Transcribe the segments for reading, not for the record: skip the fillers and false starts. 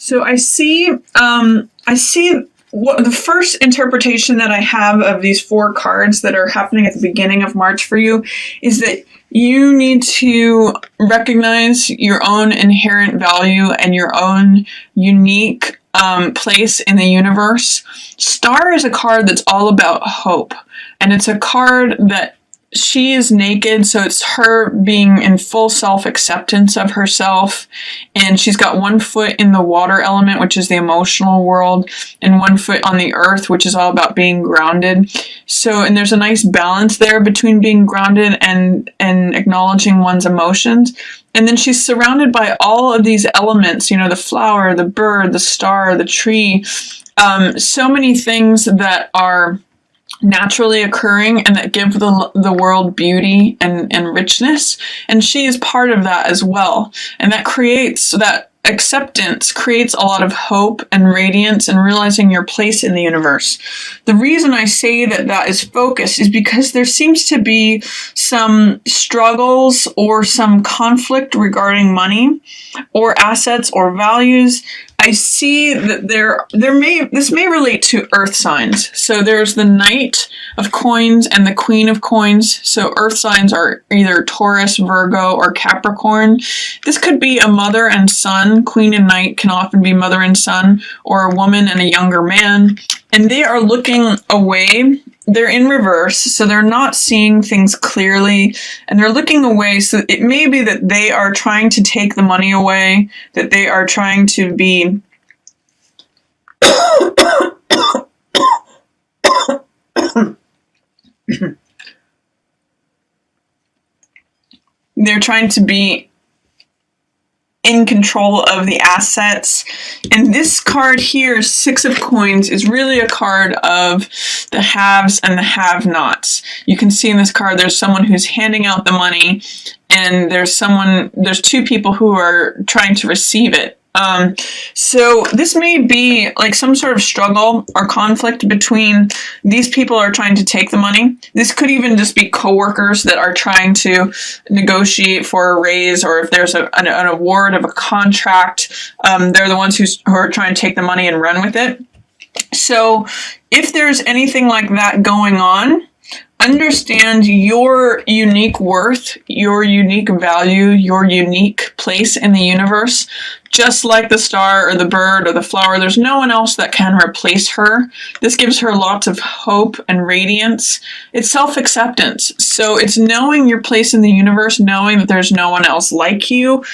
So I see what the first interpretation that I have of these 4 cards that are happening at the beginning of March for you is that you need to recognize your own inherent value and your own unique place in the universe. Star is a card that's all about hope, and it's a card that she is naked, so it's her being in full self-acceptance of herself, and she's got 1 foot in the water element, which is the emotional world, and 1 foot on the earth, which is all about being grounded. So, and there's a nice balance there between being grounded and acknowledging one's emotions. And then she's surrounded by all of these elements, you know, the flower, the bird, the star, the tree, so many things that are naturally occurring and that give the world beauty and richness. And she is part of that as well. And that creates, that acceptance creates a lot of hope and radiance and realizing your place in the universe. The reason I say that that is focused is because there seems to be some struggles or some conflict regarding money or assets or values. I see that this may relate to earth signs. So there's the Knight of Coins and the Queen of Coins. So earth signs are either Taurus, Virgo, or Capricorn. This could be a mother and son. Queen and Knight can often be mother and son, or a woman and a younger man. And they are looking away. They're in reverse, so they're not seeing things clearly, and they're looking away. So it may be that they are trying to take the money away, that they are trying to be they're trying to be in control of the assets. And this card here, 6 of Coins, is really a card of the haves and the have-nots. You can see in this card there's someone who's handing out the money, and there's 2 people who are trying to receive it. So this may be like some sort of struggle or conflict between these people are trying to take the money. This could even just be coworkers that are trying to negotiate for a raise, or if there's an award of a contract, they're the ones who are trying to take the money and run with it. So if there's anything like that going on, understand your unique worth, your unique value, your unique place in the universe. Just like the star or the bird or the flower, there's no one else that can replace her. This gives her lots of hope and radiance. It's self-acceptance. So it's knowing your place in the universe, knowing that there's no one else like you.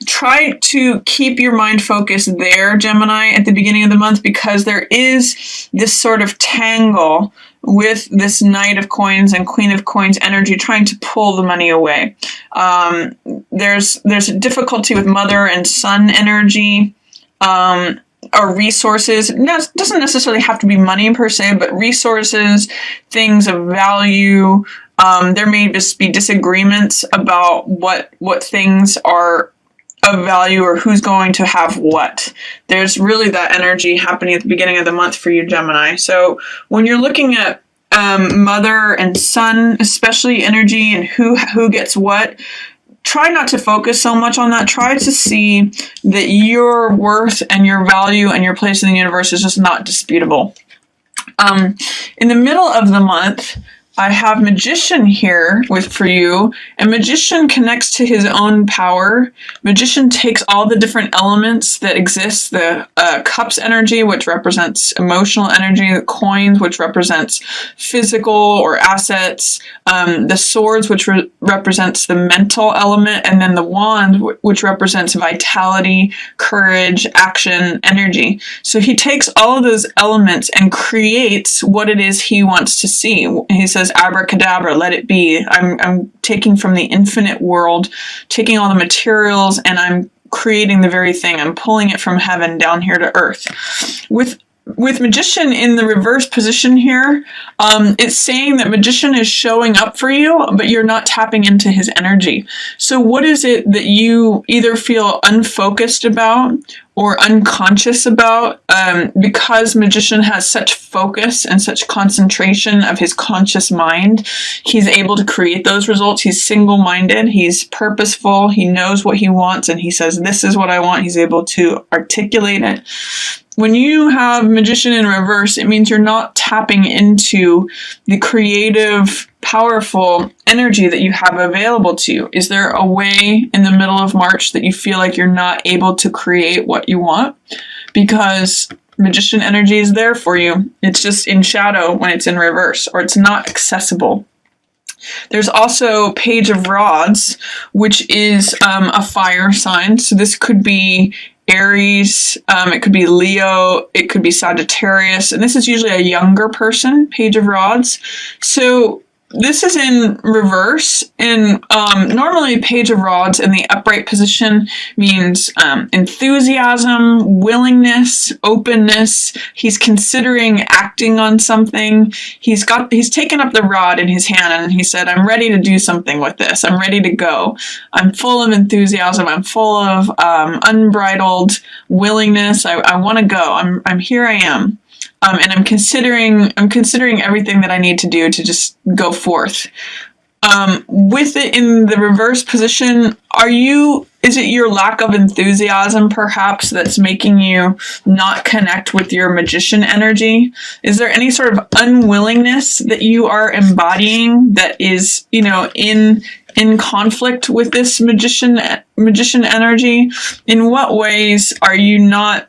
Try to keep your mind focused there, Gemini, at the beginning of the month, because there is this sort of tangle with this Knight of Coins and Queen of Coins energy trying to pull the money away. There's a difficulty with mother and son energy, or resources. It doesn't necessarily have to be money per se, but resources, things of value. There may just be disagreements about what things are of value or who's going to have what. There's really that energy happening at the beginning of the month for you, Gemini. So when you're looking at mother and son, especially energy and who gets what, try not to focus so much on that. Try to see that your worth and your value and your place in the universe is just not disputable. In the middle of the month, I have Magician here for you, and Magician connects to his own power. Magician takes all the different elements that exist, the Cups energy, which represents emotional energy, the Coins, which represents physical or assets, the Swords, which represents the mental element, and then the Wand, which represents vitality, courage, action, energy. So he takes all of those elements and creates what it is he wants to see. He says, abracadabra, let it be. I'm taking from the infinite world, taking all the materials, and I'm creating the very thing. I'm pulling it from heaven down here to earth. With with Magician in the reverse position here, it's saying that Magician is showing up for you, but you're not tapping into his energy. So what is it that you either feel unfocused about or unconscious about? Because Magician has such focus and such concentration of his conscious mind, he's able to create those results. He's single-minded, he's purposeful, he knows what he wants, and he says, this is what I want. He's able to articulate it. When you have Magician in reverse, it means you're not tapping into the creative, powerful energy that you have available to you. Is there a way in the middle of March that you feel like you're not able to create what you want? Because Magician energy is there for you. It's just in shadow when it's in reverse, or it's not accessible. There's also Page of Rods, which is a fire sign. So this could be Aries, it could be Leo, it could be Sagittarius, and this is usually a younger person, Page of Rods. So this is in reverse, and normally Page of Rods in the upright position means enthusiasm, willingness, openness. He's considering acting on something. He's taken up the rod in his hand and he said, I'm ready to do something with this. I'm ready to go. I'm full of enthusiasm. I'm full of unbridled willingness. I want to go. I'm here. I am. And I'm considering everything that I need to do to just go forth. With it in the reverse position, is it your lack of enthusiasm perhaps that's making you not connect with your Magician energy? Is there any sort of unwillingness that you are embodying that is, in conflict with this magician energy? In what ways are you not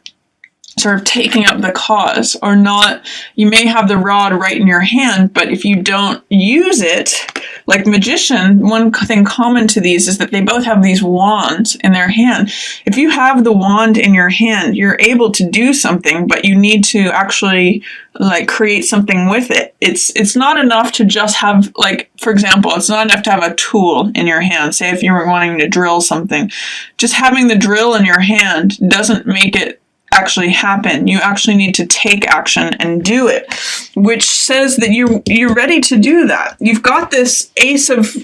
sort of taking up the cause, or not? You may have the rod right in your hand, but if you don't use it, like Magician, one thing common to these is that they both have these wands in their hand. If you have the wand in your hand, you're able to do something, but you need to actually create something with it. It's not enough to just have, for example, it's not enough to have a tool in your hand. Say if you were wanting to drill something, just having the drill in your hand doesn't make it actually happen. You actually need to take action and do it, which says that you're ready to do that. You've got this Ace of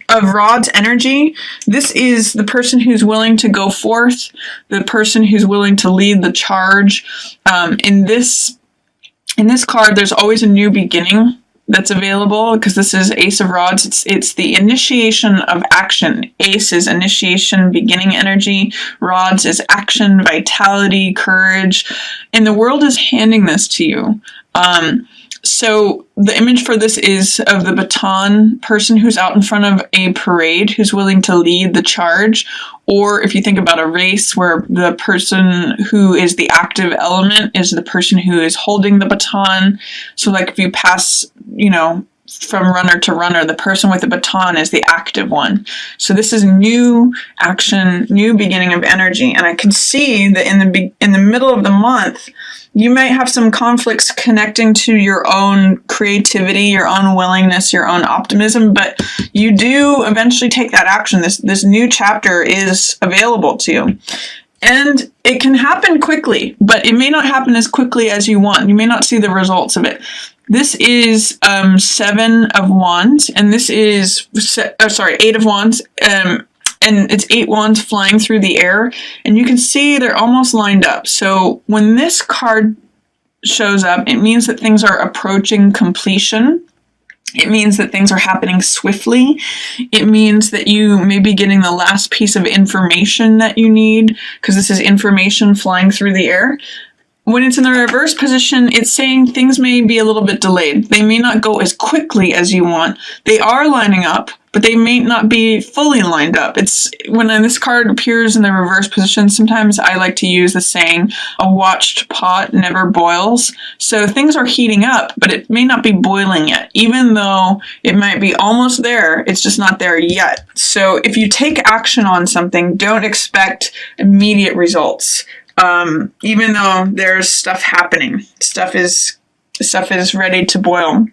Rods energy. This is the person who's willing to go forth, the person who's willing to lead the charge. In this card, there's always a new beginning that's available, because this is Ace of Rods. It's the initiation of action. Ace is initiation, beginning energy. Rods is action, vitality, courage. And the world is handing this to you. So the image for this is of the baton person who's out in front of a parade, who's willing to lead the charge. Or if you think about a race where the person who is the active element is the person who is holding the baton. So if you pass, from runner to runner, the person with the baton is the active one. So this is new action, new beginning of energy. And I can see that in the middle of the month, you might have some conflicts connecting to your own creativity, your own willingness, your own optimism, but you do eventually take that action. This new chapter is available to you. And it can happen quickly, but it may not happen as quickly as you want. You may not see the results of it. This is 7 of Wands, and this is, 8 of Wands, and it's 8 wands flying through the air, and you can see they're almost lined up. So when this card shows up, it means that things are approaching completion. It means that things are happening swiftly. It means that you may be getting the last piece of information that you need, because this is information flying through the air. When it's in the reverse position, it's saying things may be a little bit delayed. They may not go as quickly as you want. They are lining up, but they may not be fully lined up. It's when this card appears in the reverse position, sometimes I like to use the saying, a watched pot never boils. So things are heating up, but it may not be boiling yet. Even though it might be almost there, it's just not there yet. So if you take action on something, don't expect immediate results. Even though there's stuff happening, stuff is ready to boil.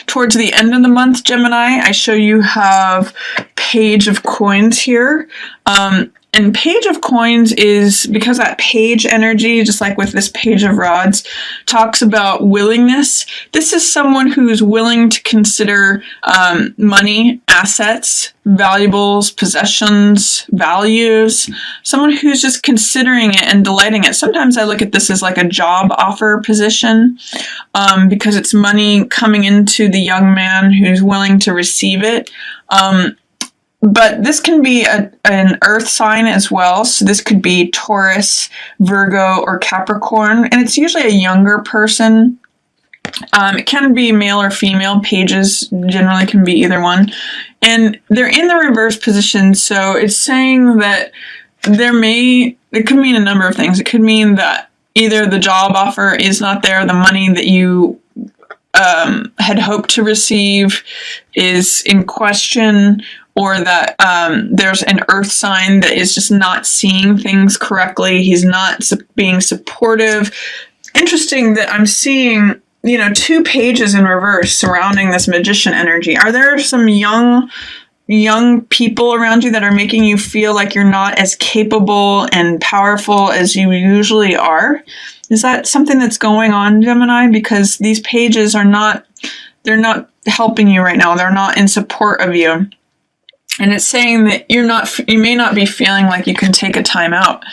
Towards the end of the month, Gemini, I show you have Page of Coins here. And And Page of Coins is, because that page energy, just like with this Page of Rods, talks about willingness. This is someone who's willing to consider money, assets, valuables, possessions, values. Someone who's just considering it and delighting it. Sometimes I look at this as like a job offer position, because it's money coming into the young man who's willing to receive it. But this can be an earth sign as well. So this could be Taurus, Virgo, or Capricorn. And it's usually a younger person. It can be male or female. Pages generally can be either one. And they're in the reverse position. So it's saying that it could mean a number of things. It could mean that either the job offer is not there, the money that you had hoped to receive is in question, or that there's an earth sign that is just not seeing things correctly. He's not being supportive. Interesting that I'm seeing, 2 pages in reverse surrounding this magician energy. Are there some young people around you that are making you feel like you're not as capable and powerful as you usually are? Is that something that's going on, Gemini? Because these pages they're not helping you right now. They're not in support of you. And it's saying that you may not be feeling like you can take a time out.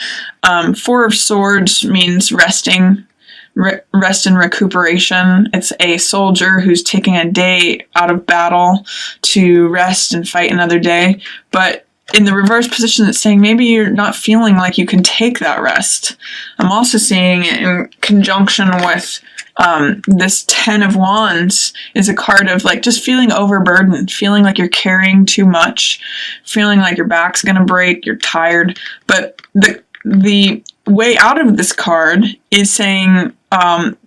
4 of Swords means resting, rest and recuperation. It's a soldier who's taking a day out of battle to rest and fight another day. But in the reverse position, it's saying maybe you're not feeling like you can take that rest. I'm also seeing it in conjunction with this 10 of Wands is a card of like just feeling overburdened, feeling like you're carrying too much, feeling like your back's going to break, you're tired. But the way out of this card is saying,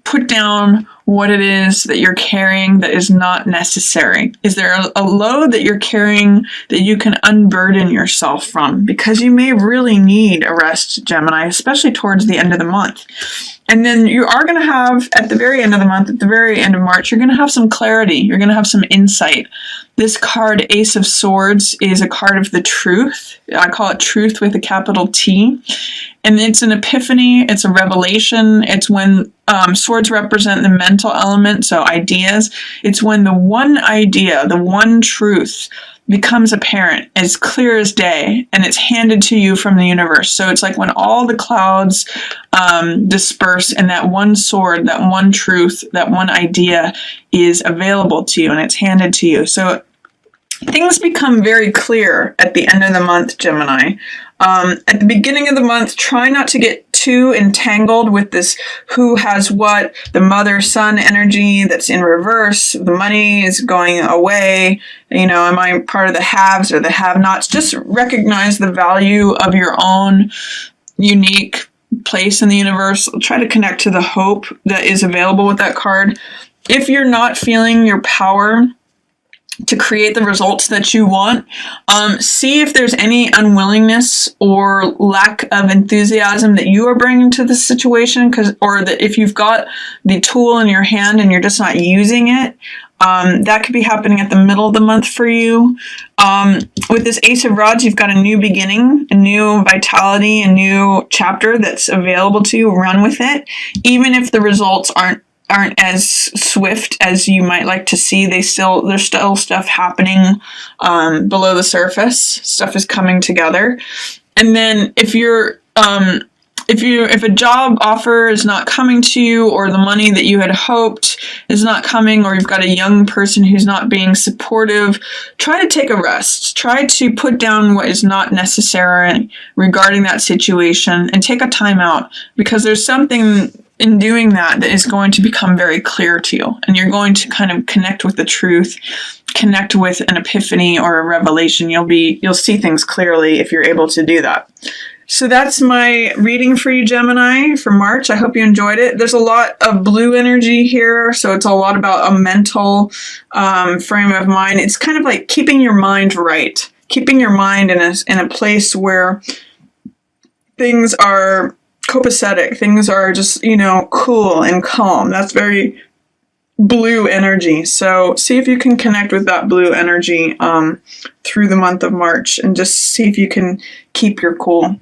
put down what it is that you're carrying that is not necessary. Is there a load that you're carrying that you can unburden yourself from? Because you may really need a rest, Gemini, especially towards the end of the month. And then you are going to have, at the very end of the month, at the very end of March, you're going to have some clarity. You're going to have some insight. This card, Ace of Swords, is a card of the truth. I call it truth with a capital T. And it's an epiphany. It's a revelation. It's when swords represent the mental element, so ideas. It's when the one idea, the one truth, becomes apparent, as clear as day, and it's handed to you from the universe. So it's like when all the clouds disperse and that one sword, that one truth, that one idea is available to you and it's handed to you. So things become very clear at the end of the month, Gemini. At the beginning of the month, try not to get too entangled with this who has what, the mother-son energy that's in reverse. The money is going away. Am I part of the haves or the have-nots? Just recognize the value of your own unique place in the universe. Try to connect to the hope that is available with that card. If you're not feeling your power to create the results that you want, see if there's any unwillingness or lack of enthusiasm that you are bringing to the situation, or that if you've got the tool in your hand and you're just not using it, that could be happening at the middle of the month for you. With this Ace of Rods, you've got a new beginning, a new vitality, a new chapter that's available to you. Run with it, even if the results aren't as swift as you might like to see. There's still stuff happening below the surface. Stuff is coming together. And then if a job offer is not coming to you, or the money that you had hoped is not coming, or you've got a young person who's not being supportive, try to take a rest. Try to put down what is not necessary regarding that situation and take a time out, because there's something in doing that is going to become very clear to you, and you're going to kind of connect with the truth, connect with an epiphany or a revelation. You'll see things clearly if you're able to do that. So that's my reading for you, Gemini, for March. I hope you enjoyed it. There's a lot of blue energy here, so it's a lot about a mental frame of mind. It's kind of like keeping your mind right, keeping your mind in a place where things are copacetic, things are just, cool and calm. That's very blue energy. So see if you can connect with that blue energy through the month of March, and just see if you can keep your cool.